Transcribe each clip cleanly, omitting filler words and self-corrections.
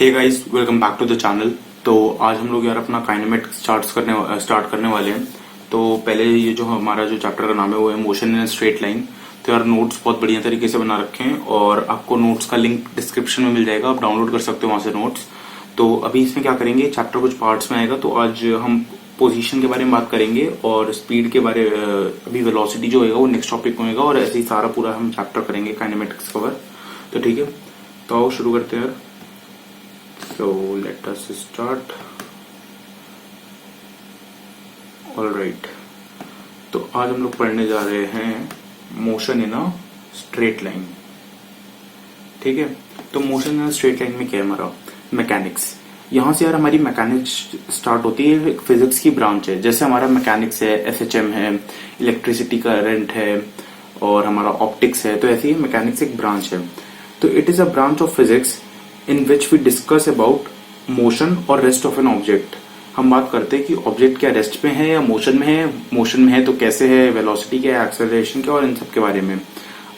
Hey guys, welcome back to the channel. तो आज हम लोग यार अपना काइनेमेटिक्स स्टार्ट करने वाले हैं। तो पहले ये जो हमारा जो चैप्टर का नाम है वो है मोशन इन स्ट्रेट लाइन। तो यार नोट्स बहुत बढ़िया तरीके से बना रखे हैं और आपको नोट्स का लिंक डिस्क्रिप्शन में मिल जाएगा, आप डाउनलोड कर सकते हो वहां से नोट्स। तो अभी इसमें क्या करेंगे, चैप्टर कुछ पार्ट्स में आएगा। तो आज हम पोजीशन के बारे में बात करेंगे और स्पीड के बारे अभी वेलोसिटी जो होगा वो नेक्स्ट टॉपिक में होगा और ऐसे ही सारा पूरा हम चैप्टर करेंगे काइनेमेटिक्स कवर। तो ठीक है, तो आओ शुरू करते हैं। So let us start. All right. तो आज हम लोग पढ़ने जा रहे हैं motion in a straight line. ठीक है, तो motion in a straight line में क्या है हमारा मैकेनिक्स। यहां से यार हमारी मैकेनिक्स स्टार्ट होती है, एक फिजिक्स की ब्रांच है। जैसे हमारा मैकेनिक्स है, एफएचएम है, इलेक्ट्रिसिटी करंट है और हमारा ऑप्टिक्स है, तो ऐसे ही मैकेनिक्स एक ब्रांच है। तो it is a branch of physics in which we discuss about motion और rest of an object। हम बात करते हैं कि ऑब्जेक्ट क्या रेस्ट में है या मोशन में है, मोशन में है तो कैसे है, वेलोसिटी क्या है, एक्सेलरेशन क्या, और इन सब के बारे में।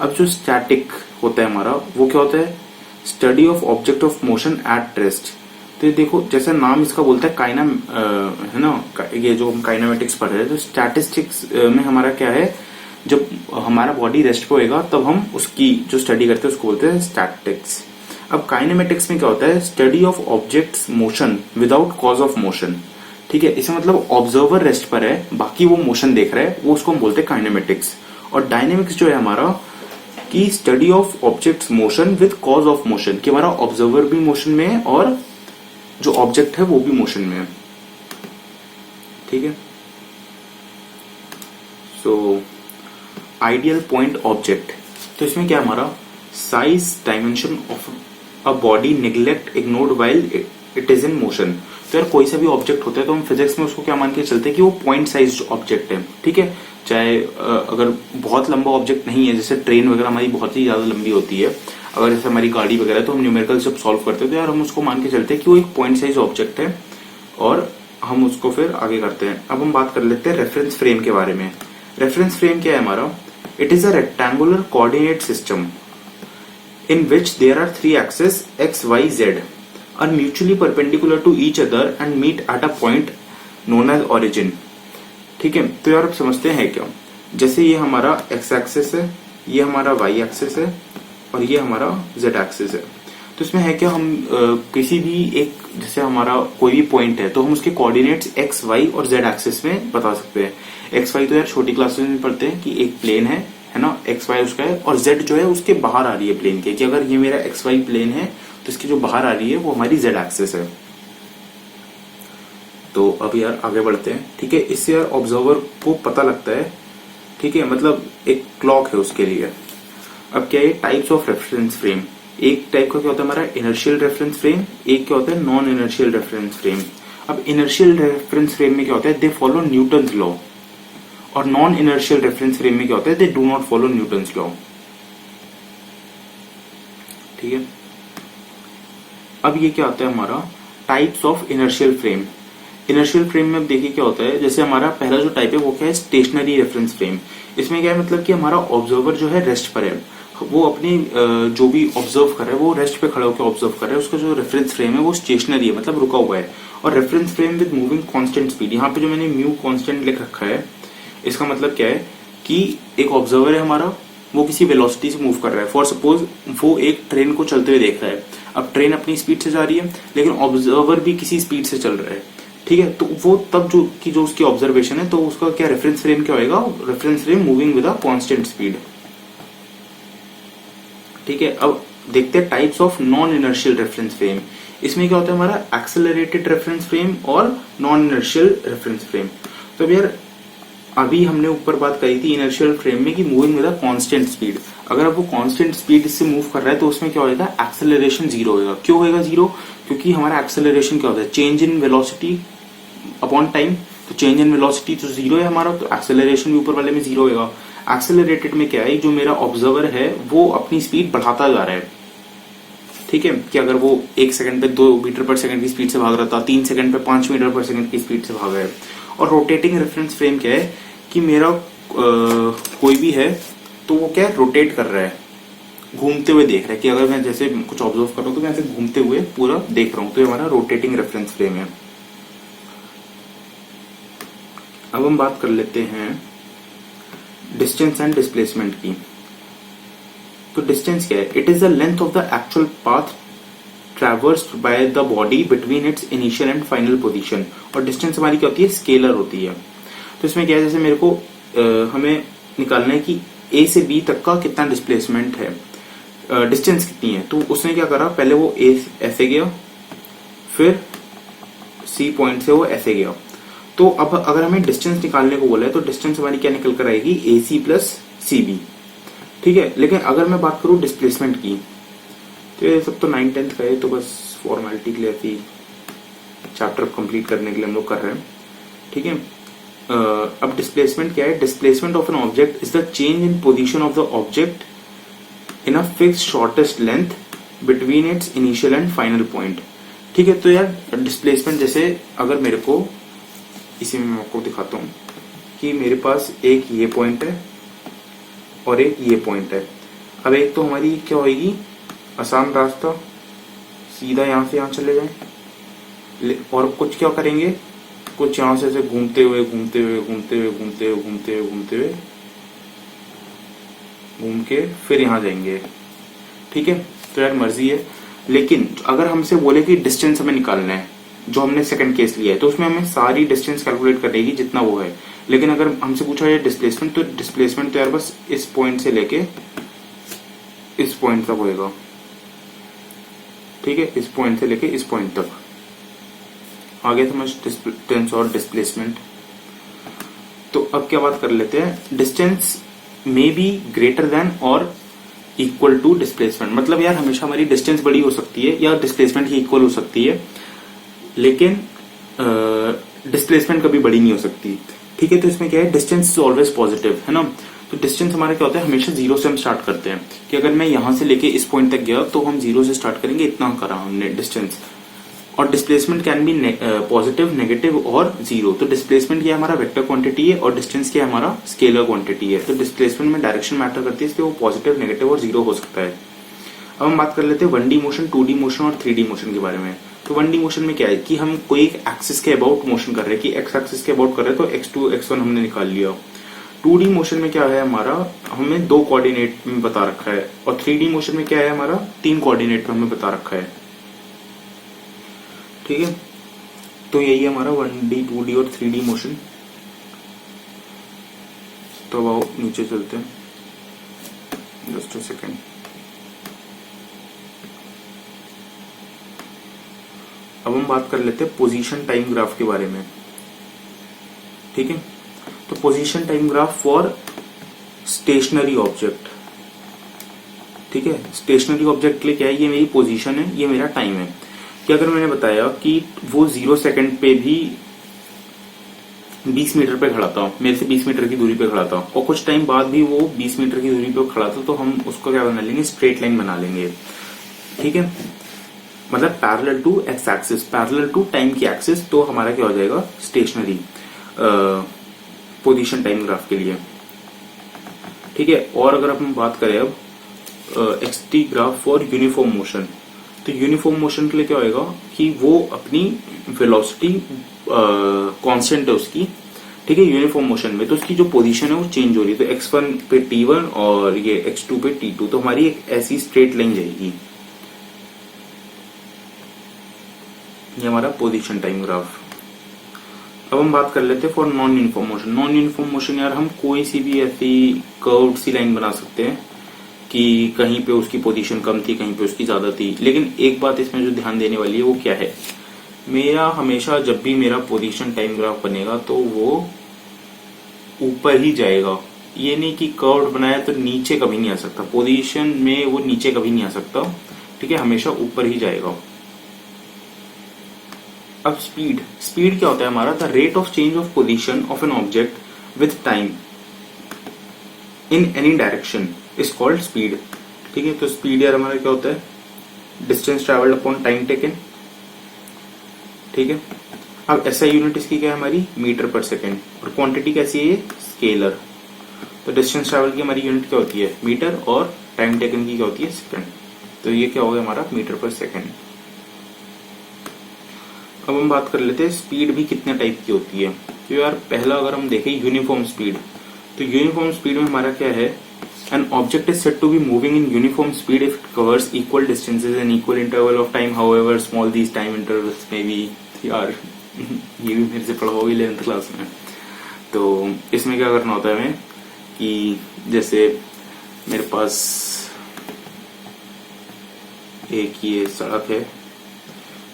अब जो स्टैटिक होता है हमारा वो क्या होता है, study of object of motion at rest. तो ये देखो जैसे नाम इसका बोलता है काइना है ना, ये जो हम काइनेमेटिक्स पढ़ रहे हैं, तो स्टैटिस्टिक्स में हमारा क्या है, जब हमारा बॉडी रेस्ट पे होएगा तब हम उसकी जो स्टडी करते हैं उसको बोलते हैं स्टैटिक्स। अब काइनेमेटिक्स में क्या होता है, study of objects motion without cause of motion. ठीक है, इसमें मतलब ऑब्जर्वर रेस्ट पर है, बाकी वो मोशन देख रहा है, वो उसको हम बोलते हैं काइनेमेटिक्स। और डायनेमिक्स जो है हमारा की study of objects motion with cause of motion, कि हमारा ऑब्जर्वर भी मोशन में है और जो ऑब्जेक्ट है वो भी मोशन में है। ठीक है, सो आइडियल पॉइंट ऑब्जेक्ट, तो इसमें क्या हमारा size dimension of a body neglect ignored while it is in motion. तो यार कोई सा भी ऑब्जेक्ट होता है तो हम फिजिक्स में उसको क्या मान के चलते हैं कि वो पॉइंट साइज ऑब्जेक्ट है। ठीक है, चाहे अगर बहुत लंबा ऑब्जेक्ट नहीं है, जैसे ट्रेन वगैरह हमारी बहुत ही ज्यादा लंबी होती है, अगर जैसे हमारी गाड़ी वगैरह, तो हम न्यूमेरिकल जब सॉल्व करते हैं तो यार हम उसको मान के चलते हैं कि वो एक पॉइंट साइज ऑब्जेक्ट है और हम उसको फिर आगे करते हैं। अब हम बात कर लेते हैं रेफरेंस फ्रेम के बारे में। रेफरेंस फ्रेम क्या है हमारा, it is a rectangular coordinate system in which there are three axes x, y, z are mutually perpendicular to each other and meet at a point known as origin। ठीक है, तो यार आप समझते हैं क्या, जैसे ये हमारा x एक्सिस है, ये हमारा y एक्सिस है और ये हमारा z एक्सिस है। तो इसमें है क्या, हम किसी भी एक, जैसे हमारा कोई भी पॉइंट है तो हम उसके कोऑर्डिनेट्स x, y और z एक्सिस में बता सकते हैं। x, y तो यार छोटी क्लासेस में पढ़ते हैं कि एक प्लेन है ना, एक्स वाई उसका है, और जेड जो है उसके बाहर आ रही है प्लेन के, कि अगर ये मेरा एक्स वाई प्लेन है तो इसकी जो बाहर आ रही है वो हमारी जेड एक्सिस है। तो अब यार आगे बढ़ते हैं। ठीक है, इससे यार ऑब्जर्वर को पता लगता है, ठीक है, मतलब एक क्लॉक है उसके लिए। अब क्या है, टाइप्स ऑफ रेफरेंस फ्रेम। एक टाइप का क्या होता है हमारा इनर्शियल रेफरेंस फ्रेम, एक क्या होता है नॉन इनर्शियल रेफरेंस फ्रेम। अब इनर्शियल रेफरेंस फ्रेम में क्या होता है, दे फॉलो न्यूटन्स लॉ, और नॉन इनर्शियल रेफरेंस फ्रेम में क्या होता है, they do not follow Newton's law. ठीक है, अब ये क्या होता है हमारा types of inertial frame. Inertial frame में देखिए क्या होता है, जैसे हमारा पहला जो टाइप है वो क्या है, स्टेशनरी रेफरेंस फ्रेम। इसमें क्या है, मतलब कि हमारा ऑब्जर्वर जो है रेस्ट पर है, वो अपनी जो भी ऑब्जर्व कर रहा है वो रेस्ट पे खड़ा होकर ऑब्जर्व कर रहा है, उसका जो रेफरेंस फ्रेम है वो स्टेशनरी है, मतलब रुका हुआ है। और reference frame with moving constant speed, यहाँ पे जो मैंने म्यू कांस्टेंट लिख रखा है, इसका मतलब क्या है कि एक ऑब्जर्वर है हमारा, वो किसी वेलोसिटी से मूव कर रहा है। फॉर सपोज वो एक ट्रेन को चलते हुए देख रहा है, अब ट्रेन अपनी स्पीड से जा रही है लेकिन ऑब्जर्वर भी किसी स्पीड से चल रहा है। ठीक है, तो वो तब जो उसकी ऑब्जर्वेशन है, तो उसका क्या रेफरेंस फ्रेम क्या होगा, reference frame moving with a constant speed. ठीक है, अब देखते हैं types of non inertial reference frame. इसमें क्या होता है हमारा एक्सेलरेटेड रेफरेंस फ्रेम और नॉन इनर्शियल रेफरेंस फ्रेम। तो यार अभी हमने ऊपर बात करी थी इनर्शियल फ्रेम में कि moving with a constant speed. अगर अब वो कांस्टेंट स्पीड से मूव कर रहा है तो उसमें क्या होगा, एक्सेलरेशन जीरो होगा। क्यों होगा जीरो, क्योंकि हमारा एक्सेलरेशन क्या होता है, change in velocity upon time. तो चेंज इन वेलोसिटी तो जीरो है हमारा, तो एक्सेलरेशन भी ऊपर वाले में जीरो होगा। एक्सेलरेटेड में क्या है, जो मेरा ऑब्जर्वर है वो अपनी स्पीड बढ़ाता जा रहा है। ठीक है, कि अगर वो 1 सेकंड पे 2 मीटर पर सेकंड की स्पीड से भाग रहा था, 3 सेकंड पे 5 मीटर पर सेकंड की स्पीड से भाग रहा है। और रोटेटिंग रेफरेंस फ्रेम क्या है कि मेरा कोई भी है तो वो क्या रोटेट कर रहा है, घूमते हुए देख रहा है कि अगर मैं जैसे कुछ ऑब्जर्व कर रहा हूं तो मैं ऐसे घूमते हुए पूरा देख रहा हूं, तो ये हमारा रोटेटिंग रेफरेंस फ्रेम है। अब हम बात कर लेते हैं डिस्टेंस एंड डिस्प्लेसमेंट की। तो डिस्टेंस क्या है? It is the length of the actual path traversed by the body between its initial and final position. और डिस्टेंस हमारी क्या होती है? स्केलर होती है। तो इसमें क्या है, जैसे मेरे को हमें निकालना है कि ए से बी तक का कितना डिस्प्लेसमेंट है, डिस्टेंस कितनी है। तो उसने क्या करा, पहले वो ए ऐसे गया, फिर सी पॉइंट से वो ऐसे गया। तो अब अगर हमें डिस्टेंस निकालने को बोला है तो डिस्टेंस हमारी क्या निकल कर आएगी? ए सी प्लस सी बी। ठीक है, लेकिन अगर मैं बात करूं डिस्प्लेसमेंट की, तो ये सब तो 9th-10th का है, तो बस फॉर्मेलिटी के लिए ऐसी चैप्टर कंप्लीट करने के लिए हम लोग कर रहे हैं। ठीक है, अब डिस्प्लेसमेंट क्या है? Displacement of an object is the change in position of the object in a fix shortest length between its initial and final point. ठीक है, तो यार डिस्प्लेसमेंट जैसे अगर मेरे को इसी में मैं आपको दिखाता हूं कि मेरे पास एक ये पॉइंट है और एक ये पॉइंट है। अब एक तो हमारी क्या होगी? आसान रास्ता, सीधा यहां से यहां चले जाए। और कुछ क्या करेंगे? कुछ यहां से घूमते हुए घूमते हुए घूमते हुए घूमते हुए घूमते हुए घूमते हुए घूम के फिर यहां जाएंगे। ठीक है, तो यार मर्जी है। लेकिन अगर हमसे बोले कि डिस्टेंस हमें निकालना है, जो हमने सेकंड केस लिया है, तो उसमें हमें सारी डिस्टेंस कैलकुलेट करने की जितना वो है। लेकिन अगर हमसे पूछा जाए डिस्प्लेसमेंट, तो डिस्प्लेसमेंट तो यार बस इस पॉइंट से लेके इस पॉइंट तक होएगा। ठीक है, इस पॉइंट से लेके इस पॉइंट तक। आगे समझ डिस्टेंस और डिस्प्लेसमेंट। तो अब क्या बात कर लेते हैं, distance may be greater than और इक्वल टू डिस्प्लेसमेंट। मतलब यार हमेशा हमारी डिस्टेंस बड़ी हो सकती है या डिस्प्लेसमेंट की इक्वल हो सकती है, लेकिन डिस्प्लेसमेंट कभी बड़ी नहीं हो सकती। ठीक है, तो इसमें क्या है, डिस्टेंस इज ऑलवेज पॉजिटिव, है ना। तो डिस्टेंस हमारा क्या होता है, हमेशा जीरो से हम स्टार्ट करते हैं कि अगर मैं यहां से लेके इस पॉइंट तक गया तो हम जीरो से स्टार्ट करेंगे, इतना करा हमने डिस्टेंस। और displacement can be positive, negative और जीरो। तो डिस्प्लेसमेंट क्या हमारा वेक्टर क्वांटिटी है और डिस्टेंस क्या हमारा स्केलर क्वांटिटी है। तो डिस्प्लेसमेंट में डायरेक्शन मैटर करती है, इसलिए वो पॉजिटिव, नेगेटिव और जीरो हो सकता है। अब हम बात कर लेते हैं 1D मोशन, 2D मोशन और 3D मोशन के बारे में। तो 1D मोशन में क्या है कि हम कोई एक एक्सिस के अबाउट मोशन कर रहे हैं, कि एक्स एक्सिस के अबाउट कर रहे हैं, तो x2 x1 हमने निकाल लिया। 2D मोशन में क्या है हमारा, हमें 2 कोऑर्डिनेट में बता रखा है। और 3D मोशन में क्या है हमारा, 3 कोऑर्डिनेट में हमें बता रखा है। ठीक है, तो यही है हमारा 1D, 2D और 3D मोशन। तो आओ नीचे चलते हैं, जस्ट अ सेकेंड। अब हम बात कर लेते हैं पोजीशन टाइम ग्राफ के बारे में। ठीक है, तो position time graph for stationary object. ठीक है, स्टेशनरी ऑब्जेक्ट के लिए क्या है, ये मेरी पोजीशन है, ये मेरा टाइम है। कि अगर मैंने बताया कि वो 0 सेकंड पे भी 20 मीटर पे खड़ा था, मेरे से 20 मीटर की दूरी पे खड़ा था, और कुछ टाइम बाद भी वो 20 मीटर की दूरी पे खड़ा था, तो हम उसको क्या बना लेंगे, स्ट्रेट लाइन बना लेंगे। ठीक है, मतलब parallel to X axis, parallel to time की एक्सिस। तो हमारा क्या हो जाएगा, स्टेशनरी पोजीशन टाइम ग्राफ के लिए। ठीक है, और अगर हम बात करें अब XT graph for uniform motion, तो यूनिफॉर्म मोशन के लिए क्या होएगा कि वो अपनी वेलोसिटी कांस्टेंट है उसकी। ठीक है, यूनिफॉर्म मोशन में तो उसकी जो पोजीशन है वो चेंज हो रही है। तो x1 पे t1 और ये x2 पे t2, तो हमारी एक ऐसी स्ट्रेट लाइन जाएगी। ये हमारा पोजीशन टाइम ग्राफ। अब हम बात कर लेते हैं for non uniform motion. Non uniform motion यार हम कोई सी भी ऐसी कर्व्ड सी लाइन बना सकते हैं कि कहीं पे उसकी पोजीशन कम थी, कहीं पे उसकी ज्यादा थी। लेकिन एक बात इसमें जो ध्यान देने वाली है वो क्या है, मेरा हमेशा जब भी मेरा पोजीशन टाइम ग्राफ बनेगा तो वो ऊपर ही जाएगा। ये नहीं कि कर्व्ड बनाया तो नीचे कभी नहीं आ सकता, पोजीशन में वो नीचे कभी नहीं आ सकता। ठीक है, हमेशा ऊपर ही जाएगा। अब स्पीड, स्पीड क्या होता है हमारा, the rate of change of position of an object with time in any direction is called speed. ठीक है, तो स्पीड यार हमारा क्या होता है, distance travelled upon time taken. ठीक है, अब ऐसा यूनिट इसकी क्या है हमारी, मीटर पर सेकेंड, और क्वांटिटी कैसी है, स्केलर। तो डिस्टेंस ट्रैवल की हमारी यूनिट क्या होती है मीटर, और टाइम टेकन की क्या होती है सेकंड। तो ये क्या हो गया हमारा मीटर पर सेकंड। अब हम बात कर लेते हैं स्पीड भी कितने टाइप की होती है। तो यार पहला अगर हम देखें यूनिफॉर्म स्पीड, तो यूनिफॉर्म स्पीड में हमारा क्या है, an object is said to be moving in uniform speed if it covers equal distances in equal interval of time, however small these time intervals may be. यार ये भी मेरे से पढ़ा होगा 11th क्लास में। तो इसमें क्या करना होता है हमें कि जैसे मेरे पास एक ये सड़क है,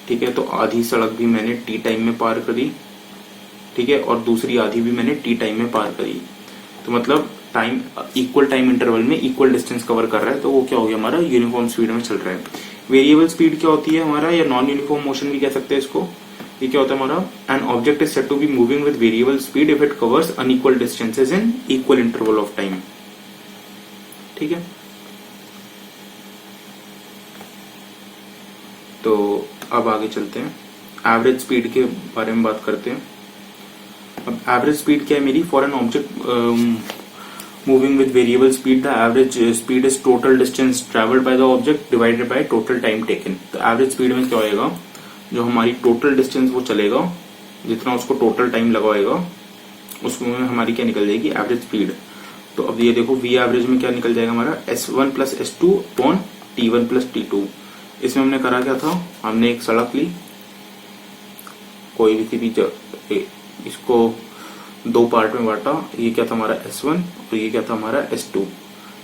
ठीक है, तो आधी सड़क भी मैंने टी टाइम में पार करी, ठीक है, और दूसरी आधी भी मैंने टी टाइम में पार करी। तो मतलब टाइम इक्वल टाइम इंटरवल में इक्वल डिस्टेंस कवर कर रहा है, तो वो क्या हो गया हमारा यूनिफॉर्म स्पीड में चल रहा है। वेरिएबल स्पीड क्या होती है हमारा, या नॉन यूनिफॉर्म मोशन भी कह सकते हैं इसको। ये क्या होता है हमारा, an object is said to be moving with variable speed if it covers unequal distances in equal interval of time, ठीक है। तो अब आगे चलते हैं, एवरेज स्पीड के बारे में बात करते हैं। अब एवरेज स्पीड क्या है मेरी, for an object moving with variable speed the average speed is total distance travelled by the object divided by total time taken. तो एवरेज स्पीड में क्या होएगा, जो हमारी टोटल डिस्टेंस वो चलेगा, जितना उसको टोटल टाइम लगाएगा उसमें हमारी क्या निकल जाएगी एवरेज स्पीड। तो अब ये देखो वी एवरेज में क्या निकल जाएगा हमारा S1 plus S2 upon T1 plus T2। इसमें हमने करा क्या था, हमने एक सड़क ली, कोई भी थी, इसको दो पार्ट में बांटा, ये क्या था हमारा S1 और ये क्या था हमारा S2,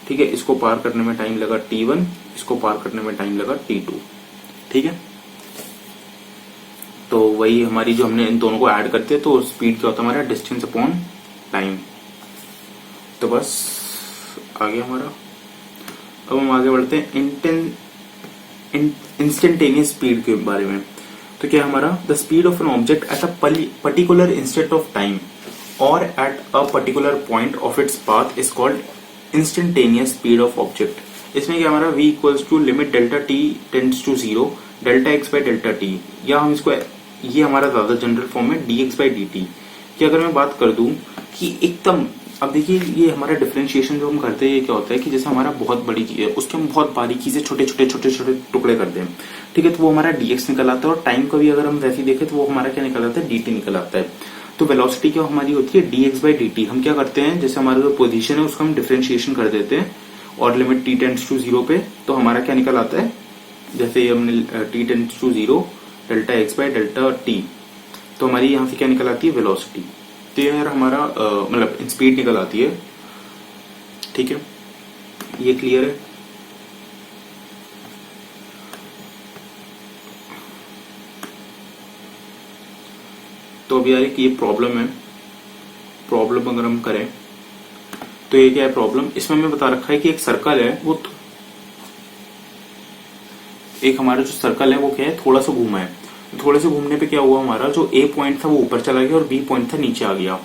ठीक है। इसको पार करने में टाइम लगा T1, इसको पार करने में टाइम लगा T2, ठीक है। तो वही हमारी जो हमने इन दोनों को ऐड करते हैं तो स्पीड क्या होता है हमारा डिस्टेंस अपॉन टाइम। तो बस आ गया हमारा। अब हम आगे बढ़ते हैं इंस्टेंटेनियस स्पीड के बारे में। तो क्या हमारा the speed of an object at a particular instant of time और at a particular point of its path is called instantaneous speed of object. इसमें क्या हमारा v equals to limit delta t tends to 0 delta x by delta t, या हम इसको ये हमारा ज्यादा जनरल फॉर्म है dx बाय dt की। अगर मैं बात कर दूं कि एकदम, अब देखिए ये हमारा डिफरेंशिएशन जो हम करते हैं ये क्या होता है कि जैसे हमारा बहुत बड़ी चीज है उसके हम बहुत बारीकी से छोटे छोटे टुकड़े करते हैं, ठीक है, तो वो हमारा dx निकल आता है। और टाइम का भी अगर हम वैसे देखें तो वो हमारा क्या निकल आता है dt निकल आता है। तो वेलोसिटी क्या हमारी होती है dx बाई dt। हम क्या करते हैं, जैसे हमारा जो पोजीशन है उसको हम डिफरेंशिएशन कर देते हैं और लिमिट t टेंड्स टू 0 पे, तो हमारा क्या निकल आता है, जैसे हमने t tends to 0 delta x by delta t, तो हमारी यहाँ से क्या निकल आती है वेलोसिटी। तो यार हमारा मतलब स्पीड निकल आती है, ठीक है, ये क्लियर है। तो अब यार ये प्रॉब्लम है, प्रॉब्लम अगर हम करें तो ये क्या है प्रॉब्लम, इसमें हमें बता रखा है कि एक सर्कल है, वो एक हमारा जो सर्कल है वो क्या है थोड़ा सा घूमा है। थोड़े से घूमने पे क्या हुआ, हमारा जो ए पॉइंट था वो ऊपर चला गया और बी पॉइंट था नीचे आ गया।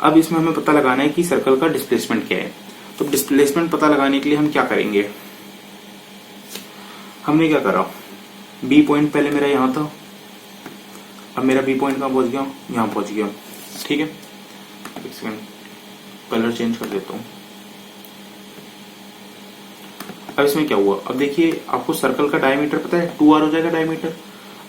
अब इसमें हमें पता लगाना है कि सर्कल का डिस्प्लेसमेंट क्या है। तो डिस्प्लेसमेंट पता लगाने के लिए हम क्या करेंगे, हमने क्या करा, बी पॉइंट पहले मेरा यहां था, अब मेरा बी पॉइंट कहां पहुंच गया, यहां पहुंच गया, ठीक है। एक सेकंड कलर चेंज कर देता हूं। अब इसमें क्या हुआ, अब देखिए आपको सर्कल का डायमीटर पता है 2r हो जाएगा डायमीटर।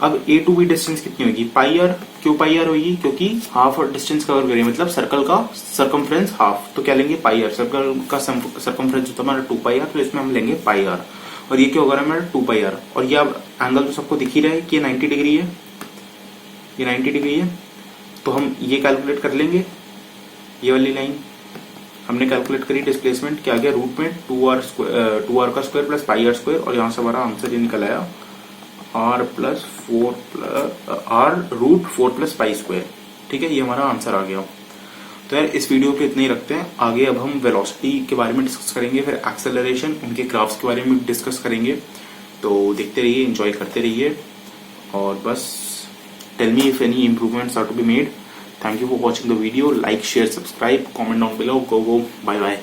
अब ए टू बी डिस्टेंस कितनी होगी, पाई आर। क्यों पाई आर होगी, क्योंकि हाफ डिस्टेंस कवर करें, मतलब सर्कल का सर्कमफ्रेंस हाफ, तो क्या लेंगे पाई आर। सर्कल का सर्कमफ्रेंस होता है हमारा 2 पाई आर, तो इसमें हम लेंगे पाई आर। और ये क्या होगा हमारा 2 पाई आर। और ये अब एंगल तो सबको दिख ही रहा है कि 90 डिग्री है, ये 90 डिग्री है। तो हम ये कैलकुलेट कर लेंगे, ये वाली लाइन हमने कैलकुलेट करी डिस्प्लेसमेंट, क्या गया रूट में 2r का square plus pi R square, और यहाँ से हमारा आंसर ये निकल आया r plus 4 root 4 plus pi square, ठीक है, ये हमारा आंसर आ गया। तो यार इस वीडियो पे इतना ही रखते हैं, आगे अब हम वेलोसिटी के बारे में डिस्कस करेंगे, फिर एक्सेलरेशन, उनके ग्राफ्स के बारे में डिस्कस करेंगे। तो देखते रहिए, एंजॉय करते रहिए, और बस tell me if any improvements are to be made. Thank you for watching the video. Like, share, subscribe, comment down below. Go, bye bye.